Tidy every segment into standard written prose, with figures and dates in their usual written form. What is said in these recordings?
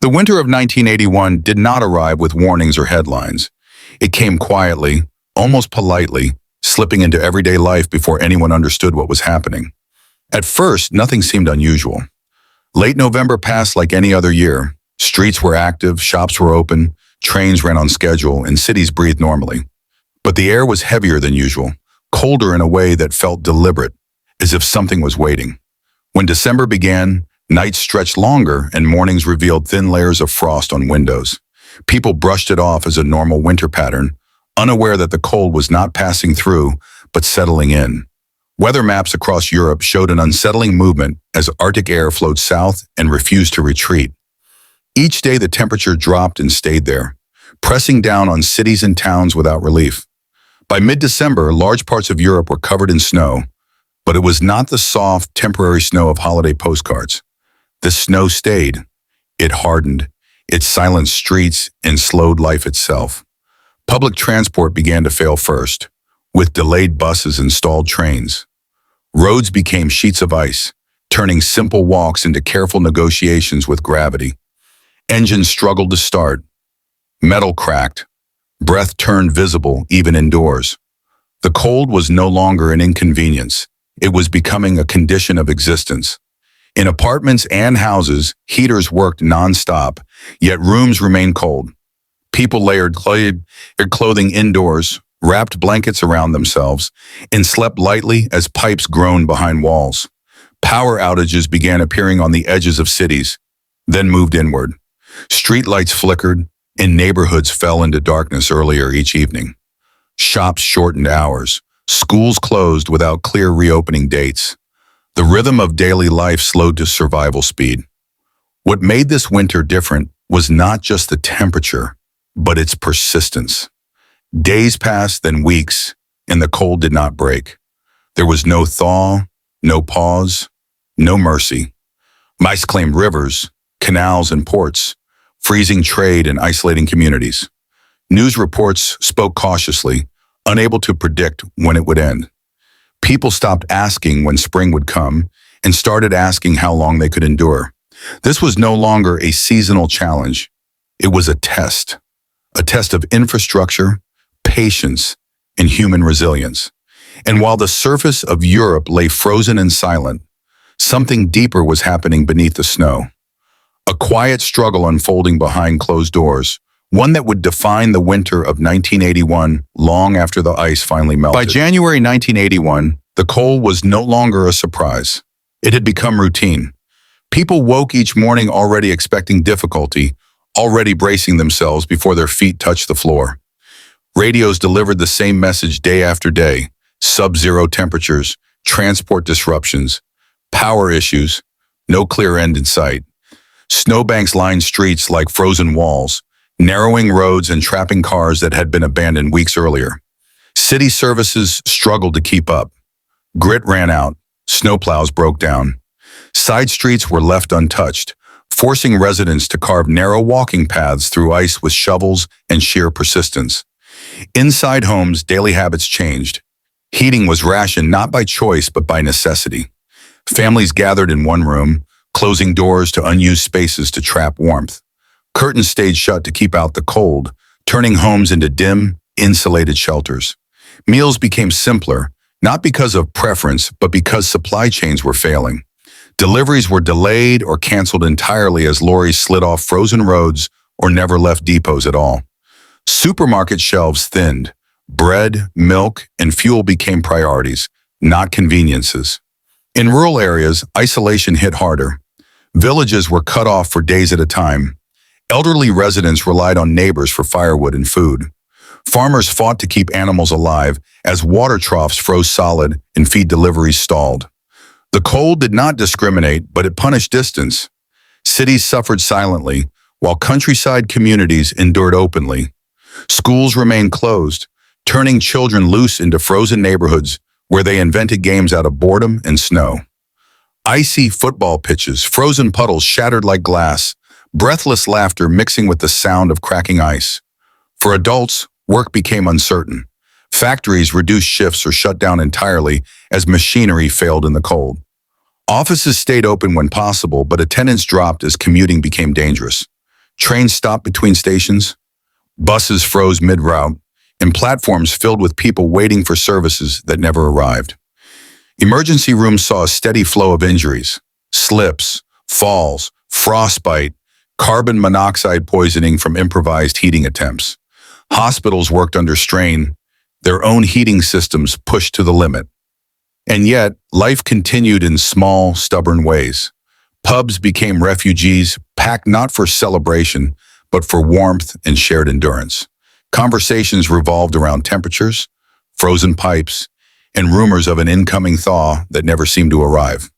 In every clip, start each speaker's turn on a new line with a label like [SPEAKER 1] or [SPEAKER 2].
[SPEAKER 1] The winter of 1981 did not arrive with warnings or headlines. It came quietly, almost politely, slipping into everyday life before anyone understood what was happening. At first, nothing seemed unusual. Late November passed like any other year. Streets were active, shops were open, trains ran on schedule, and cities breathed normally. But the air was heavier than usual, colder in a way that felt deliberate, as if something was waiting. When December began, nights stretched longer and mornings revealed thin layers of frost on windows. People brushed it off as a normal winter pattern, unaware that the cold was not passing through, but settling in. Weather maps across Europe showed an unsettling movement as Arctic air flowed south and refused to retreat. Each day the temperature dropped and stayed there, pressing down on cities and towns without relief. By mid-December, large parts of Europe were covered in snow, but it was not the soft, temporary snow of holiday postcards. The snow stayed. It hardened. It silenced streets and slowed life itself. Public transport began to fail first, with delayed buses and stalled trains. Roads became sheets of ice, turning simple walks into careful negotiations with gravity. Engines struggled to start. Metal cracked. Breath turned visible even indoors. The cold was no longer an inconvenience. It was becoming a condition of existence. In apartments and houses, heaters worked non-stop, yet rooms remained cold. People layered clothing indoors, wrapped blankets around themselves, and slept lightly as pipes groaned behind walls. Power outages began appearing on the edges of cities, then moved inward. Streetlights flickered, and neighborhoods fell into darkness earlier each evening. Shops shortened hours. Schools closed without clear reopening dates. The rhythm of daily life slowed to survival speed. What made this winter different was not just the temperature, but its persistence. Days passed, then weeks, and the cold did not break. There was no thaw, no pause, no mercy. Mice claimed rivers, canals, and ports, freezing trade and isolating communities. News reports spoke cautiously, unable to predict when it would end. People stopped asking when spring would come and started asking how long they could endure. This was no longer a seasonal challenge. It was a test of infrastructure, patience, and human resilience. And while the surface of Europe lay frozen and silent, something deeper was happening beneath the snow. A quiet struggle unfolding behind closed doors, one that would define the winter of 1981 long after the ice finally melted. By January 1981, the cold was no longer a surprise. It had become routine. People woke each morning already expecting difficulty, already bracing themselves before their feet touched the floor. Radios delivered the same message day after day: sub-zero temperatures, transport disruptions, power issues, no clear end in sight. Snowbanks lined streets like frozen walls, narrowing roads and trapping cars that had been abandoned weeks earlier. City services struggled to keep up. Grit ran out, snowplows broke down. Side streets were left untouched, forcing residents to carve narrow walking paths through ice with shovels and sheer persistence. Inside homes, daily habits changed. Heating was rationed not by choice but by necessity. Families gathered in one room, closing doors to unused spaces to trap warmth. Curtains stayed shut to keep out the cold, turning homes into dim, insulated shelters. Meals became simpler, not because of preference, but because supply chains were failing. Deliveries were delayed or canceled entirely as lorries slid off frozen roads or never left depots at all. Supermarket shelves thinned. Bread, milk, and fuel became priorities, not conveniences. In rural areas, isolation hit harder. Villages were cut off for days at a time. Elderly residents relied on neighbors for firewood and food. Farmers fought to keep animals alive as water troughs froze solid and feed deliveries stalled. The cold did not discriminate, but it punished distance. Cities suffered silently, while countryside communities endured openly. Schools remained closed, turning children loose into frozen neighborhoods where they invented games out of boredom and snow. Icy football pitches, frozen puddles shattered like glass, breathless laughter mixing with the sound of cracking ice. For adults, work became uncertain. Factories reduced shifts or shut down entirely as machinery failed in the cold. Offices stayed open when possible, but attendance dropped as commuting became dangerous. Trains stopped between stations, buses froze mid-route, and platforms filled with people waiting for services that never arrived. Emergency rooms saw a steady flow of injuries, slips, falls, frostbite, carbon monoxide poisoning from improvised heating attempts. Hospitals worked under strain, their own heating systems pushed to the limit. And yet, life continued in small, stubborn ways. Pubs became refugees, packed not for celebration, but for warmth and shared endurance. Conversations revolved around temperatures, frozen pipes, and rumors of an incoming thaw that never seemed to arrive.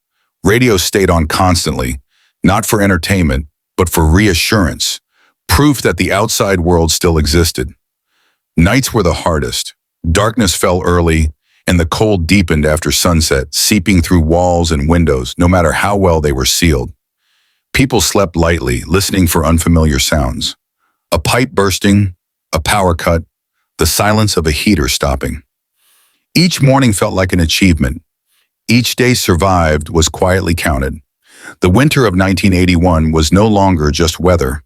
[SPEAKER 1] Radio stayed on constantly, not for entertainment, but for reassurance, proof that the outside world still existed. Nights were the hardest. Darkness fell early, and the cold deepened after sunset, seeping through walls and windows, no matter how well they were sealed. People slept lightly, listening for unfamiliar sounds. A pipe bursting, a power cut, the silence of a heater stopping. Each morning felt like an achievement. Each day survived was quietly counted. The winter of 1981 was no longer just weather.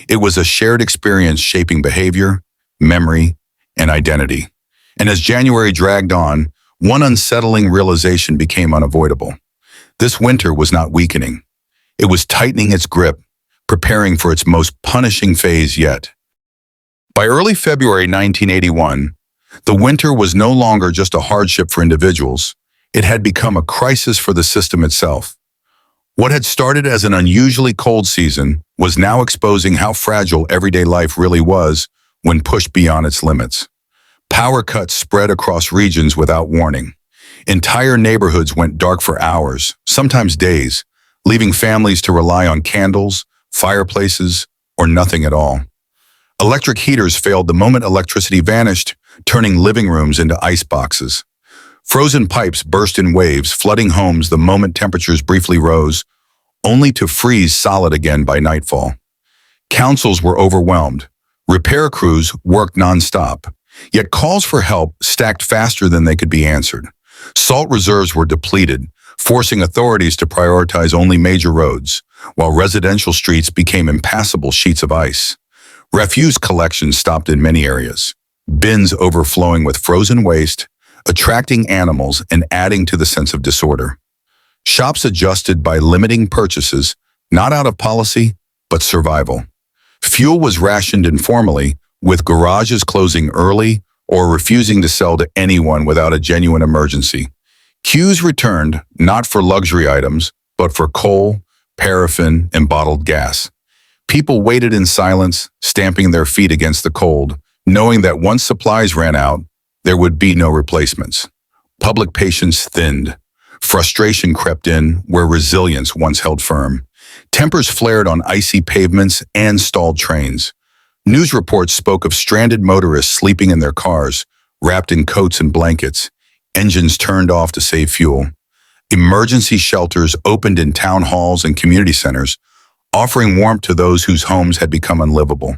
[SPEAKER 1] It was a shared experience shaping behavior, memory, and identity. And as January dragged on, one unsettling realization became unavoidable. This winter was not weakening. It was tightening its grip, preparing for its most punishing phase yet. By early February 1981, the winter was no longer just a hardship for individuals. It had become a crisis for the system itself. What had started as an unusually cold season was now exposing how fragile everyday life really was when pushed beyond its limits. Power cuts spread across regions without warning. Entire neighborhoods went dark for hours, sometimes days, leaving families to rely on candles, fireplaces, or nothing at all. Electric heaters failed the moment electricity vanished, turning living rooms into ice boxes. Frozen pipes burst in waves, flooding homes the moment temperatures briefly rose, only to freeze solid again by nightfall. Councils were overwhelmed. Repair crews worked nonstop. Yet calls for help stacked faster than they could be answered. Salt reserves were depleted, forcing authorities to prioritize only major roads, while residential streets became impassable sheets of ice. Refuse collection stopped in many areas, bins overflowing with frozen waste, attracting animals and adding to the sense of disorder. Shops adjusted by limiting purchases, not out of policy, but survival. Fuel was rationed informally, with garages closing early or refusing to sell to anyone without a genuine emergency. Queues returned, not for luxury items, but for coal, paraffin, and bottled gas. People waited in silence, stamping their feet against the cold, knowing that once supplies ran out, there would be no replacements. Public patience thinned. Frustration crept in where resilience once held firm. Tempers flared on icy pavements and stalled trains. News reports spoke of stranded motorists sleeping in their cars, wrapped in coats and blankets, engines turned off to save fuel. Emergency shelters opened in town halls and community centers, offering warmth to those whose homes had become unlivable.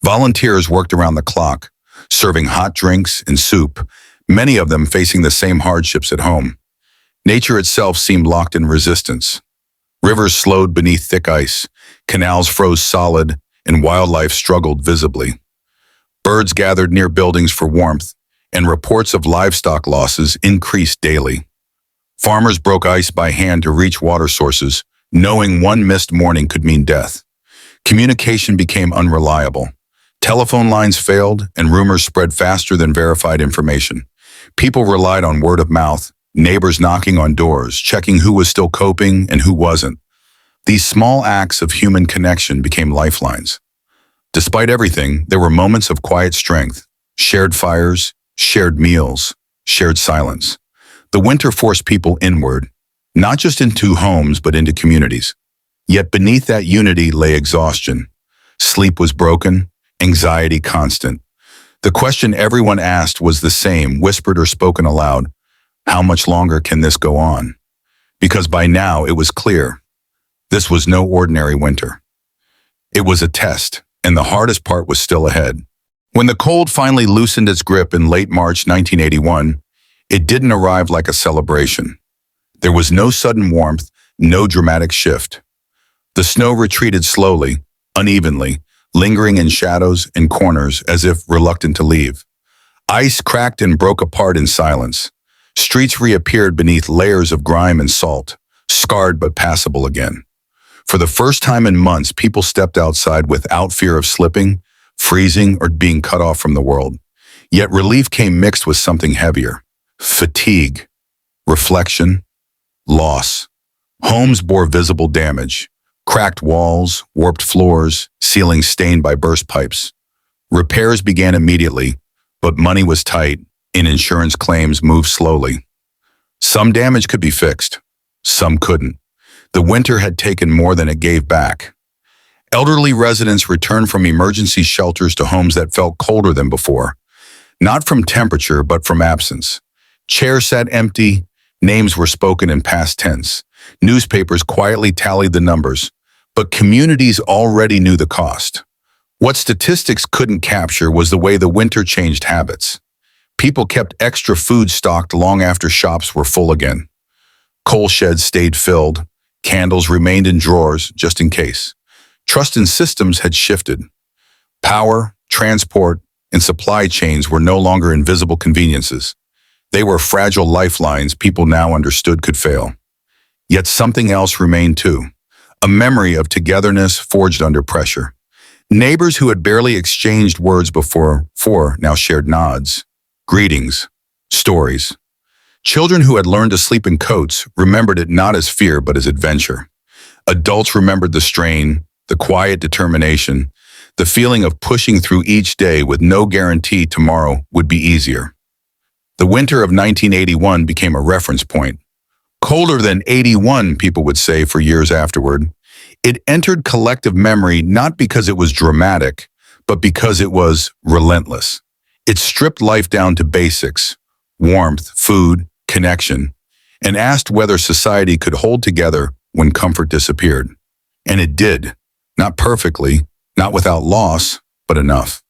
[SPEAKER 1] Volunteers worked around the clock, serving hot drinks and soup, many of them facing the same hardships at home. Nature itself seemed locked in resistance. Rivers slowed beneath thick ice, canals froze solid, and wildlife struggled visibly. Birds gathered near buildings for warmth, and reports of livestock losses increased daily. Farmers broke ice by hand to reach water sources, knowing one missed morning could mean death. Communication became unreliable. Telephone lines failed, and rumors spread faster than verified information. People relied on word of mouth, neighbors knocking on doors, checking who was still coping and who wasn't. These small acts of human connection became lifelines. Despite everything, there were moments of quiet strength, shared fires, shared meals, shared silence. The winter forced people inward, not just into homes, but into communities. Yet beneath that unity lay exhaustion. Sleep was broken, anxiety constant. The question everyone asked was the same, whispered or spoken aloud. How much longer can this go on? Because by now it was clear. This was no ordinary winter. It was a test, and the hardest part was still ahead. When the cold finally loosened its grip in late March 1981, it didn't arrive like a celebration. There was no sudden warmth, no dramatic shift. The snow retreated slowly, unevenly, lingering in shadows and corners as if reluctant to leave. Ice cracked and broke apart in silence. Streets reappeared beneath layers of grime and salt, scarred but passable again. For the first time in months, people stepped outside without fear of slipping, freezing, or being cut off from the world. Yet relief came mixed with something heavier: fatigue, reflection, loss. Homes bore visible damage: cracked walls, warped floors, ceilings stained by burst pipes. Repairs began immediately, but money was tight, and insurance claims moved slowly. Some damage could be fixed, some couldn't. The winter had taken more than it gave back. Elderly residents returned from emergency shelters to homes that felt colder than before, not from temperature but from absence. Chairs sat empty, names were spoken in past tense. Newspapers quietly tallied the numbers, but communities already knew the cost. What statistics couldn't capture was the way the winter changed habits. People kept extra food stocked long after shops were full again. Coal sheds stayed filled. Candles remained in drawers just in case. Trust in systems had shifted. Power, transport, and supply chains were no longer invisible conveniences. They were fragile lifelines people now understood could fail. Yet something else remained too: a memory of togetherness forged under pressure. Neighbors who had barely exchanged words before now shared nods, greetings, stories. Children who had learned to sleep in coats remembered it not as fear but as adventure. Adults remembered the strain, the quiet determination, the feeling of pushing through each day with no guarantee tomorrow would be easier. The winter of 1981 became a reference point. Colder than 81, people would say for years afterward. It entered collective memory not because it was dramatic, but because it was relentless. It stripped life down to basics: warmth, food, connection, and asked whether society could hold together when comfort disappeared. And it did. Not perfectly, not without loss, but enough.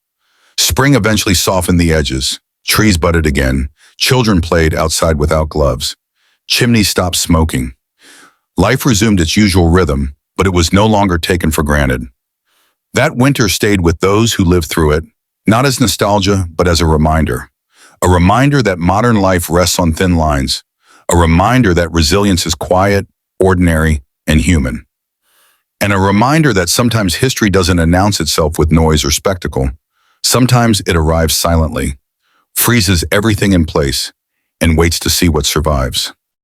[SPEAKER 1] Spring eventually softened the edges. Trees budded again. Children played outside without gloves. Chimneys stopped smoking. Life resumed its usual rhythm, but it was no longer taken for granted. That winter stayed with those who lived through it, not as nostalgia, but as a reminder. A reminder that modern life rests on thin lines. A reminder that resilience is quiet, ordinary, and human. And a reminder that sometimes history doesn't announce itself with noise or spectacle. Sometimes it arrives silently, freezes everything in place, and waits to see what survives.